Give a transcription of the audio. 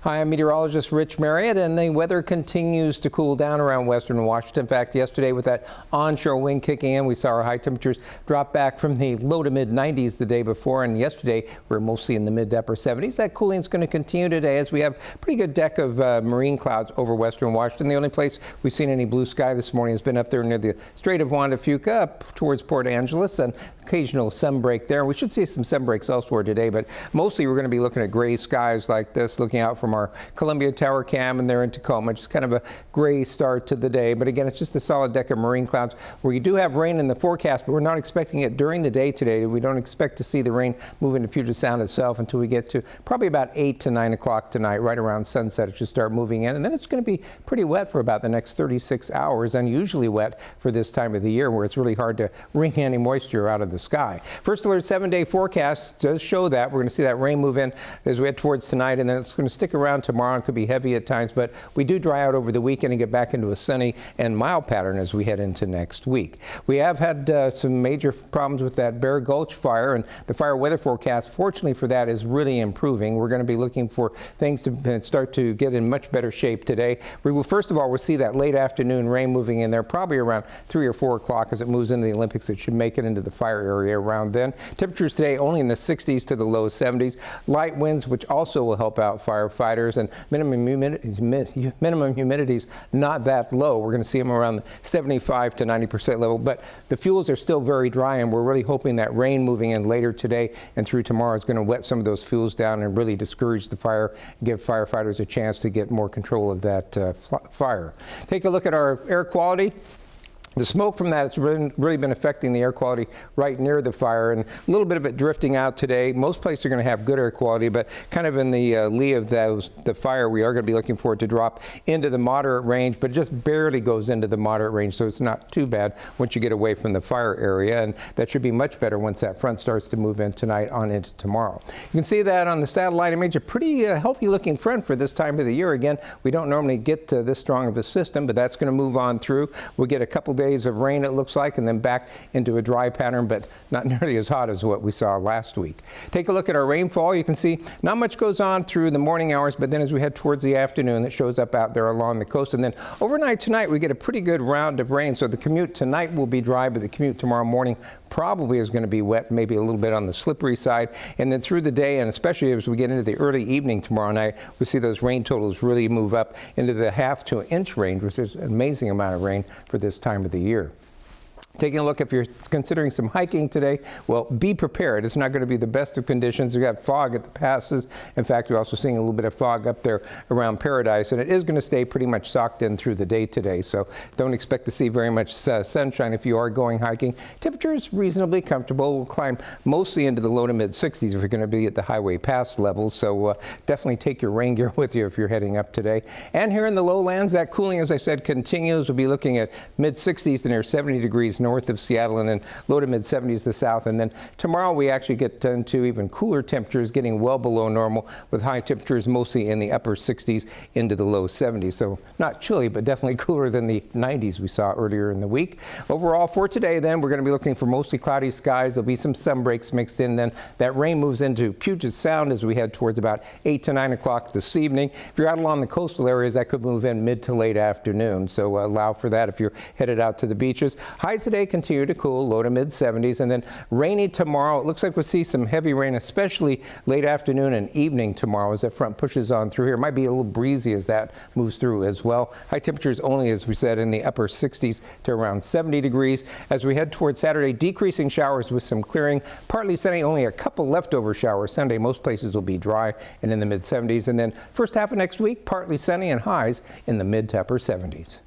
Hi, I'm meteorologist Rich Marriott, and the weather continues to cool down around western Washington. In fact, yesterday with that onshore wind kicking in, we saw our high temperatures drop back from the low to mid 90s the day before, and yesterday we were mostly in the mid to upper 70s. That cooling is going to continue today as we have a pretty good deck of marine clouds over western Washington. The only place we've seen any blue sky this morning has been up there near the Strait of Juan de Fuca up towards Port Angeles, and occasional sun break there. We should see some sun breaks elsewhere today, but mostly we're going to be looking at gray skies like this, looking out from our Columbia Tower cam and there in Tacoma. Just kind of a gray start to the day, but again, it's just a solid deck of marine clouds where you do have rain in the forecast, but we're not expecting it during the day today. We don't expect to see the rain move into Puget Sound itself until we get to probably about 8 to 9 o'clock tonight. Right around sunset it should start moving in, and then it's going to be pretty wet for about the next 36 hours, unusually wet for this time of the year where it's really hard to wring any moisture out of the sky. First Alert 7-day forecast does show that. We're going to see that rain move in as we head towards tonight, and then it's going to stick around tomorrow and could be heavy at times, but we do dry out over the weekend and get back into a sunny and mild pattern as we head into next week. We have had some major problems with that Bear Gulch fire, and the fire weather forecast, fortunately for that, is really improving. We're going to be looking for things to start to get in much better shape today. We will, first of all, we'll see that late afternoon rain moving in there probably around 3 or 4 o'clock as it moves into the Olympics. It should make it into the fire area around then. Temperatures today only in the 60s to the low 70s. Light winds, which also will help out firefighters, and minimum humidity is not that low. We're going to see them around the 75 to 90% level, but the fuels are still very dry, and we're really hoping that rain moving in later today and through tomorrow is going to wet some of those fuels down and really discourage the fire and give firefighters a chance to get more control of that fire. Take a look at our air quality. The smoke from that has really been affecting the air quality right near the fire, and a little bit of it drifting out today. Most places are going to have good air quality, but kind of in the lee of the fire, we are going to be looking for it to drop into the moderate range, but it just barely goes into the moderate range, so it's not too bad once you get away from the fire area, and that should be much better once that front starts to move in tonight on into tomorrow. You can see that on the satellite image, a pretty healthy looking front for this time of the year. Again, we don't normally get this strong of a system, but that's going to move on through. We'll get a couple days of rain, it looks like, and then back into a dry pattern, but not nearly as hot as what we saw last week. Take a look at our rainfall. You can see not much goes on through the morning hours, but then as we head towards the afternoon, it shows up out there along the coast. And then overnight tonight, we get a pretty good round of rain. So the commute tonight will be dry, but the commute tomorrow morning probably is going to be wet, maybe a little bit on the slippery side. And then through the day, and especially as we get into the early evening tomorrow night, we see those rain totals really move up into the half to an inch range, which is an amazing amount of rain for this time of the year. Taking a look, if you're considering some hiking today, well, be prepared. It's not going to be the best of conditions. We've got fog at the passes. In fact, we're also seeing a little bit of fog up there around Paradise, and it is going to stay pretty much socked in through the day today, so don't expect to see very much sunshine if you are going hiking. Temperatures reasonably comfortable. We'll climb mostly into the low to mid 60s if you're going to be at the highway pass levels, so definitely take your rain gear with you if you're heading up today. And here in the lowlands, that cooling, as I said, continues. We'll be looking at mid 60s to near 70 degrees north of Seattle, and then low to mid 70s to south. And then tomorrow we actually get into even cooler temperatures, getting well below normal, with high temperatures mostly in the upper 60s into the low 70s. So not chilly, but definitely cooler than the 90s we saw earlier in the week. Overall for today, then, we're going to be looking for mostly cloudy skies. There'll be some sun breaks mixed in. Then that rain moves into Puget Sound as we head towards about 8 to 9 o'clock this evening. If you're out along the coastal areas, that could move in mid to late afternoon. So allow for that if you're headed out to the beaches. Highs today continue to cool, low to mid 70s, and then rainy tomorrow. It looks like we'll see some heavy rain, especially late afternoon and evening tomorrow as that front pushes on through here. It might be a little breezy as that moves through as well. High temperatures only, as we said, in the upper 60s to around 70 degrees. As we head towards Saturday, decreasing showers with some clearing, partly sunny, only a couple leftover showers. Sunday, most places will be dry and in the mid 70s, and then first half of next week, partly sunny and highs in the mid to upper 70s.